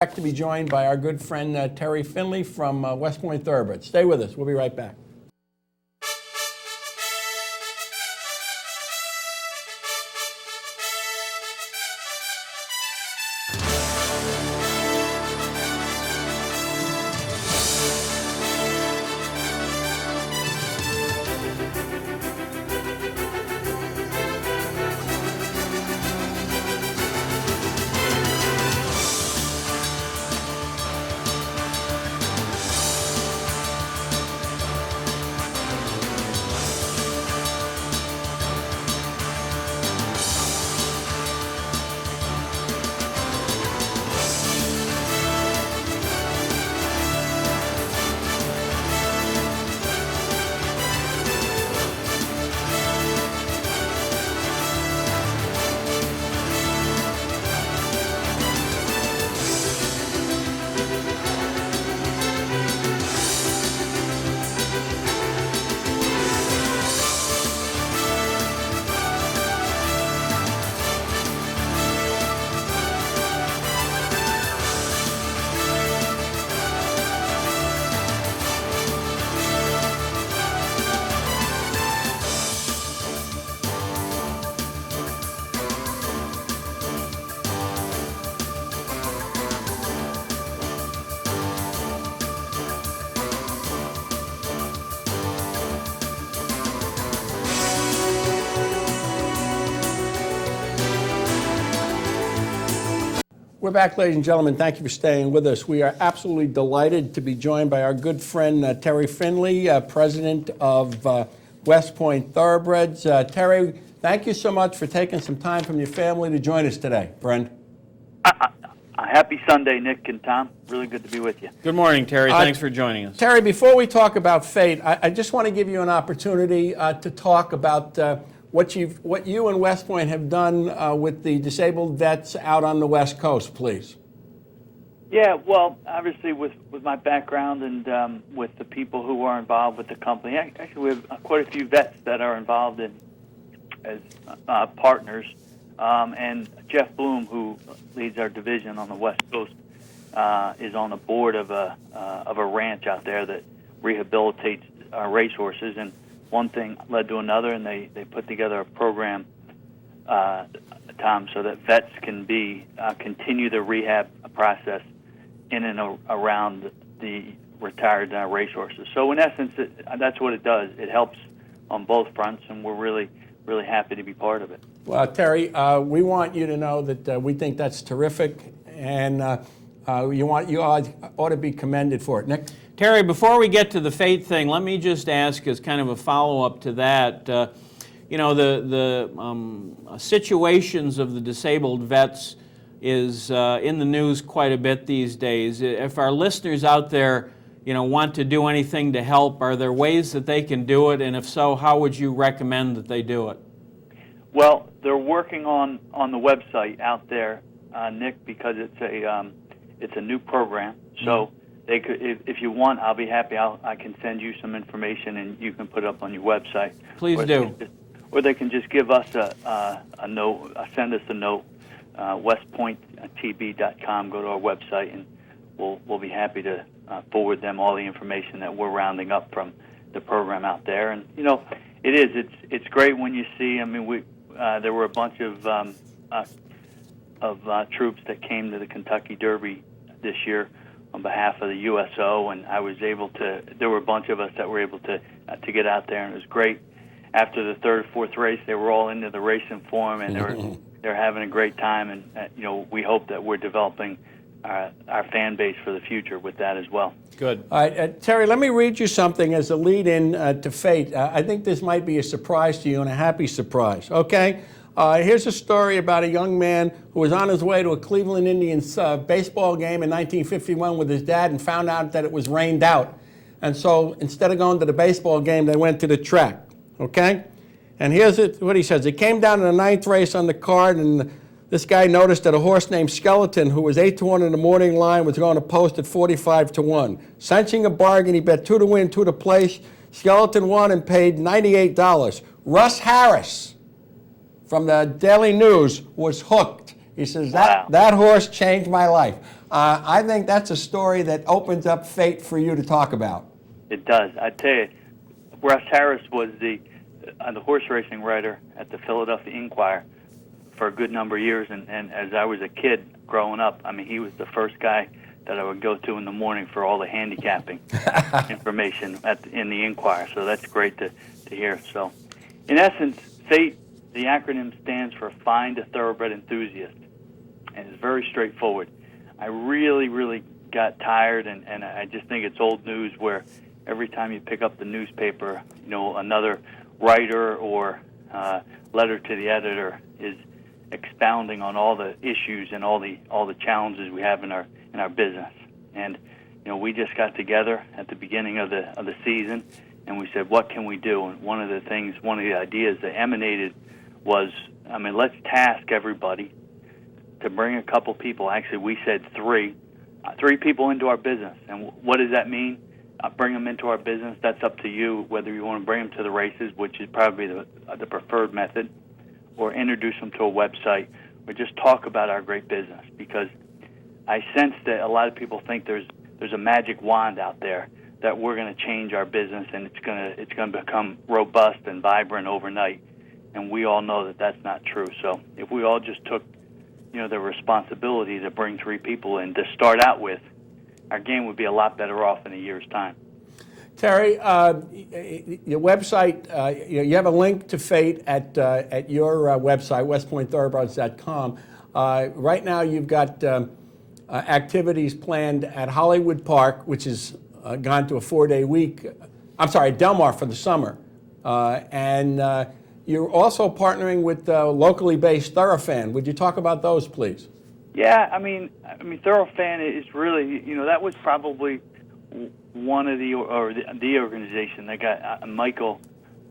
Back to be joined by our good friend Terry Finley from West Point Thoroughbred. Stay with us. We'll be right back. We're back, ladies and gentlemen. Thank you for staying with us. We are absolutely delighted to be joined by our good friend Terry Finley, president of West Point Thoroughbreds. Terry, thank you so much for taking some time from your family to join us today, friend. Happy Sunday, Nick and Tom. Really good to be with you. Good morning, Terry. Thanks for joining us. Terry, before we talk about fate, I just want to give you an opportunity to talk about what you and West Point have done with the disabled vets out on the West Coast, please. Yeah, well, obviously with my background and with the people who are involved with the company, actually we have quite a few vets that are involved in as partners. And Jeff Bloom, who leads our division on the West Coast, is on the board of a ranch out there that rehabilitates racehorses. And one thing led to another, and they put together a program, Tom, so that vets can continue the rehab process in and around the retired racehorses. So in essence, that's what it does. It helps on both fronts, and we're really happy to be part of it. Well, Terry, we want you to know that we think that's terrific, and you ought to be commended for it. Nick? Terry, before we get to the fate thing, let me just ask as kind of a follow-up to that, you know, the situations of the disabled vets is in the news quite a bit these days. If our listeners out there, you know, want to do anything to help, are there ways that they can do it? And if so, how would you recommend that they do it? Well, they're working on the website out there, Nick, because it's a new program. So they could, if you want, I'll be happy. I can send you some information and you can put it up on your website. Please do. Or they can just give us a note, send us a note, westpointtb.com. Go to our website and we'll be happy to forward them all the information that we're rounding up from the program out there. And you know, it's great when you see. I mean, there were a bunch of troops that came to the Kentucky Derby this year on behalf of the USO, and I was able to. There were a bunch of us that were able to get out there, and it was great. After the third or fourth race, they were all into the racing form, and they're having a great time. And you know, we hope that we're developing our fan base for the future with that as well. Good. All right, Terry, let me read you something as a lead-in to fate. I think this might be a surprise to you and a happy surprise, okay? Here's a story about a young man who was on his way to a Cleveland Indians baseball game in 1951 with his dad and found out that it was rained out. And so instead of going to the baseball game, they went to the track, okay? And here's what he says. He came down to the ninth race on the card, and this guy noticed that a horse named Skeleton, who was 8-1 in the morning line, was going to post at 45-1. Sensing a bargain, he bet 2 to win, 2 to place. Skeleton won and paid $98. Russ Harris from the Daily News was hooked. He says, that horse changed my life. I think that's a story that opens up fate for you to talk about. It does. I tell you, Russ Harris was the horse racing writer at the Philadelphia Inquirer for a good number of years, and as I was a kid growing up, I mean, he was the first guy that I would go to in the morning for all the handicapping information in the Inquirer. So that's great to hear. So, in essence, FATE, the acronym stands for Find a Thoroughbred Enthusiast, and it's very straightforward. I really got tired, and I just think it's old news where every time you pick up the newspaper, you know, another writer or letter to the editor is expounding on all the issues and all the challenges we have in our business. And you know, we just got together at the beginning of the season, and we said, what can we do? And one of the ideas that emanated was, I mean, let's task everybody to bring a couple people. Actually, we said three people into our business. And what does that mean? Bring them into our business. That's up to you, whether you want to bring them to the races, which is probably the preferred method, or introduce them to a website, or just talk about our great business. Because I sense that a lot of people think there's a magic wand out there that we're going to change our business and it's going to become robust and vibrant overnight. And we all know that that's not true. So if we all just took, you know, the responsibility to bring 3 people in to start out with, our game would be a lot better off in a year's time. Terry, your website, you have a link to FATE at your website, westpointthoroughbreds.com. Right now you've got activities planned at Hollywood Park, which has gone to a 4-day week. I'm sorry, Del Mar for the summer. And you're also partnering with locally based Thoroughfan. Would you talk about those, please? Yeah, I mean, Thoroughfan is really, you know, that was probably one of the organization that got Michael,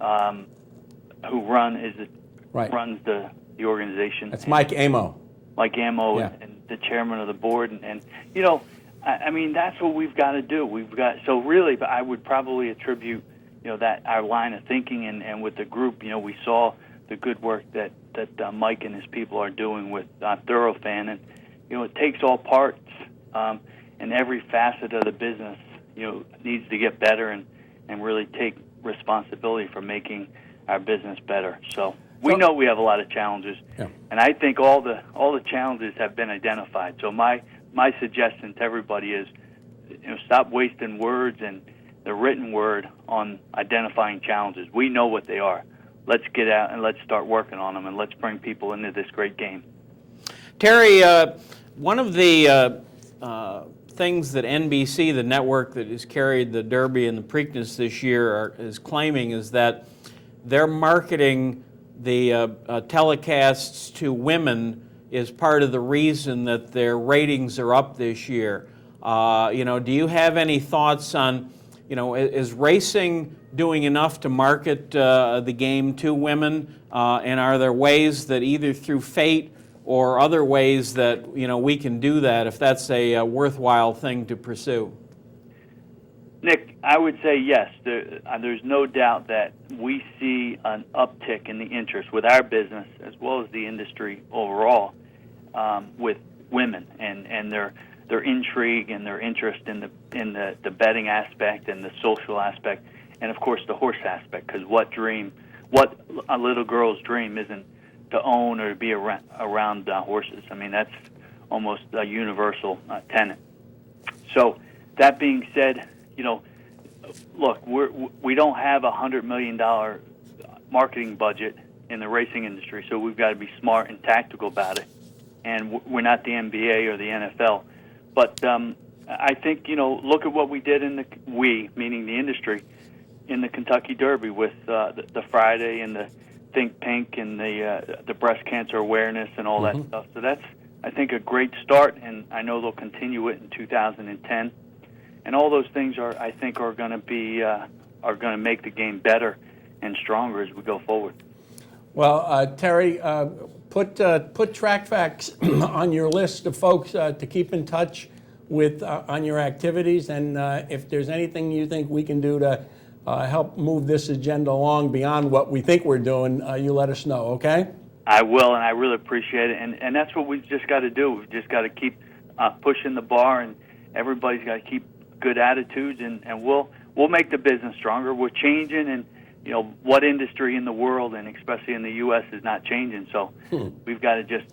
who runs the organization. That's Mike Amo. Mike Amo, yeah. and the chairman of the board, and you know, I mean, that's what we've got to do. So really, I would probably attribute, you know, that our line of thinking, and with the group, you know, we saw the good work that Mike and his people are doing with Thoroughfan, and you know, it takes all parts, and every facet of the business, you know, needs to get better and really take responsibility for making our business better. So we know we have a lot of challenges, yeah. And I think all the challenges have been identified. So my suggestion to everybody is, you know, stop wasting words and the written word on identifying challenges. We know what they are. Let's get out and let's start working on them, and let's bring people into this great game. Terry, one of the things that NBC, the network that has carried the Derby and the Preakness this year, is claiming is that they're marketing the telecasts to women is part of the reason that their ratings are up this year. You know, do you have any thoughts on, you know, is racing doing enough to market the game to women? And are there ways that either through FATE or other ways that, you know, we can do that if that's a worthwhile thing to pursue? Nick, I would say yes. There's no doubt that we see an uptick in the interest with our business as well as the industry overall with women and their intrigue and their interest in the betting aspect and the social aspect, and of course the horse aspect. Because what a little girl's dream isn't to own or to be around horses. I mean, that's almost a universal tenet. So that being said, you know, look, we don't have $100 million marketing budget in the racing industry, so we've got to be smart and tactical about it. And we're not the NBA or the NFL. But I think, you know, look at what we did meaning the industry, in the Kentucky Derby with the Friday and the Think Pink and the breast cancer awareness and all that stuff. So that's, I think, a great start, and I know they'll continue it in 2010. And all those things are going to make the game better and stronger as we go forward. Well, Terry, put Track Facts on your list of folks to keep in touch with on your activities, and if there's anything you think we can do to help move this agenda along beyond what we think we're doing, you let us know, okay? I will, and I really appreciate it. And that's what we've just got to do. We've just got to keep pushing the bar, and everybody's got to keep good attitudes, and we'll make the business stronger. We're changing, and what industry in the world, and especially in the U.S., is not changing. So we've got to just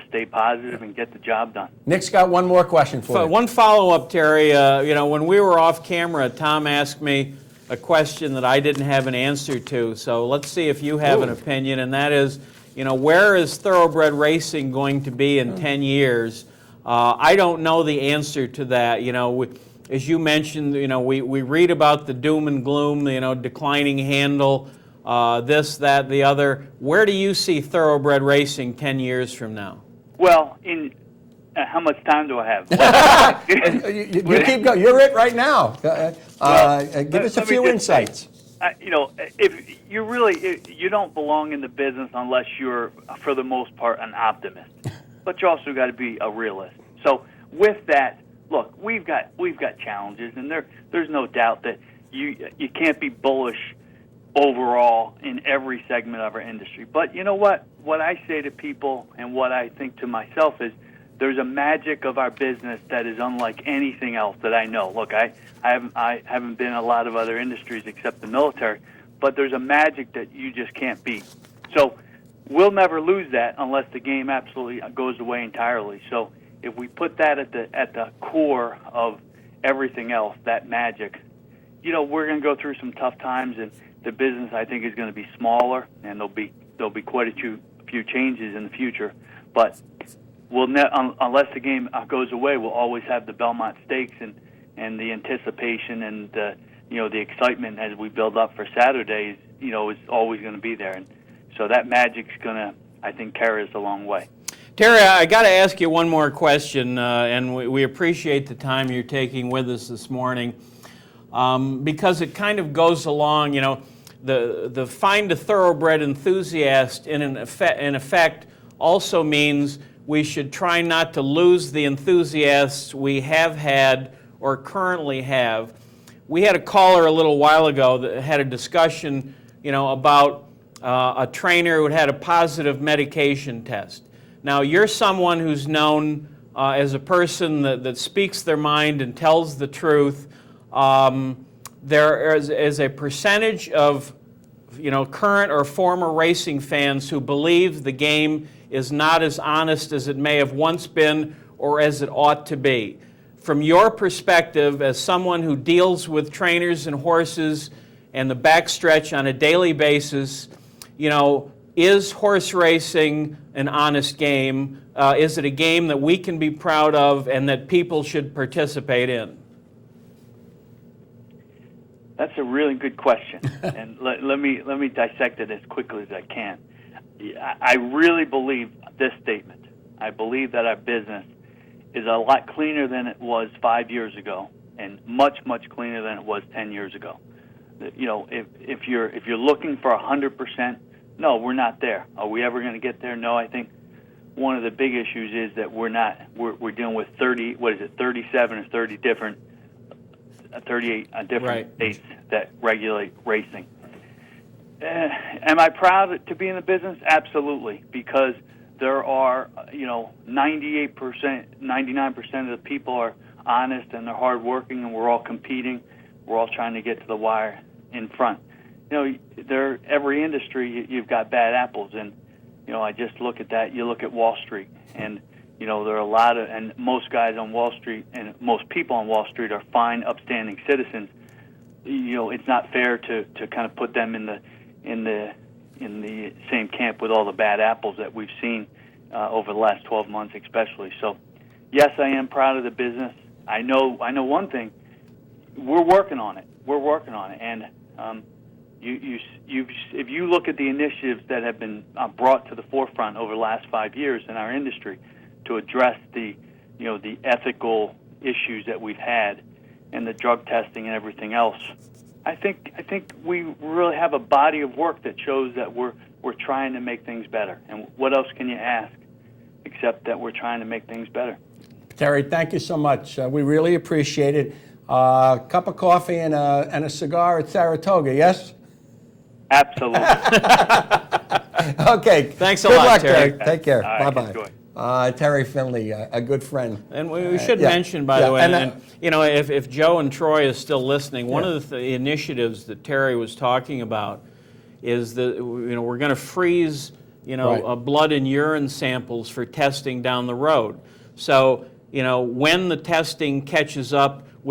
stay positive and get the job done. Nick's got one more question for you. One follow-up, Terry. When we were off camera, Tom asked me a question that I didn't have an answer to. So let's see if you have an opinion, and that is, where is Thoroughbred Racing going to be in 10 years? I don't know the answer to that. As you mentioned, we read about the doom and gloom, declining handle, this, that, the other. Where do you see Thoroughbred Racing 10 years from now? Well, how much time do I have? You keep going. You're it right now. Give us a few insights. If you don't belong in the business unless you're, for the most part, an optimist. But you also got to be a realist. So with that, look, we've got challenges, and there's no doubt that you can't be bullish overall in every segment of our industry. But you know what? What I say to people and what I think to myself is there's a magic of our business that is unlike anything else that I know. Look, I haven't been in a lot of other industries except the military, but there's a magic that you just can't beat. So we'll never lose that unless the game absolutely goes away entirely. So if we put that at the core of everything else, that magic, we're going to go through some tough times, and the business, I think, is going to be smaller, and there'll be quite a few changes in the future. But unless the game goes away, we'll always have the Belmont Stakes and the anticipation and the excitement as we build up for Saturdays. Is always going to be there, and so that magic's going to, I think, carry us a long way. Terry, I got to ask you one more question, and we appreciate the time you're taking with us this morning, because it kind of goes along, the find a thoroughbred enthusiast in effect also means we should try not to lose the enthusiasts we have had or currently have. We had a caller a little while ago that had a discussion, about a trainer who had a positive medication test. Now, you're someone who's known as a person that speaks their mind and tells the truth. There is a percentage of current or former racing fans who believe the game is not as honest as it may have once been or as it ought to be. From your perspective, as someone who deals with trainers and horses and the backstretch on a daily basis, is horse racing an honest game? Is it a game that we can be proud of and that people should participate in? That's a really good question, and let me dissect it as quickly as I can. I really believe this statement. I believe that our business is a lot cleaner than it was 5 years ago, and much cleaner than it was 10 years ago. If you're looking for 100%, no, we're not there. Are we ever going to get there? No. I think one of the big issues is that we're dealing with 37 or 30 different 38 different states that regulate racing. Am I proud to be in the business? Absolutely, because there are 98%, 99% of the people are honest and they're hardworking, and we're all competing. We're all trying to get to the wire in front. Every industry you've got bad apples, and I just look at that. You look at Wall Street, and there are a lot of, and most guys on Wall Street and most people on Wall Street are fine, upstanding citizens. It's not fair to kind of put them in the same camp with all the bad apples that we've seen over the last 12 months, especially. So, yes, I am proud of the business. I know one thing. We're working on it. And if you look at the initiatives that have been brought to the forefront over the last 5 years in our industry to address the ethical issues that we've had and the drug testing and everything else, I think we really have a body of work that shows that we're trying to make things better. And what else can you ask except that we're trying to make things better? Terry, thank you so much. We really appreciate it. Cup of coffee and a cigar at Saratoga, yes? Absolutely. Okay. Thanks a Good lot, luck, Terry. Take care. All right, Bye-bye. enjoy. Terry Finley, a good friend. And we should yeah, mention, by yeah, the way, and, and, you know, if Joe and Troy is still listening, one Yeah. of the initiatives that Terry was talking about is that, you know, we're going to freeze, you know, Right. blood and urine samples for testing down the road. So, you know, when the testing catches up with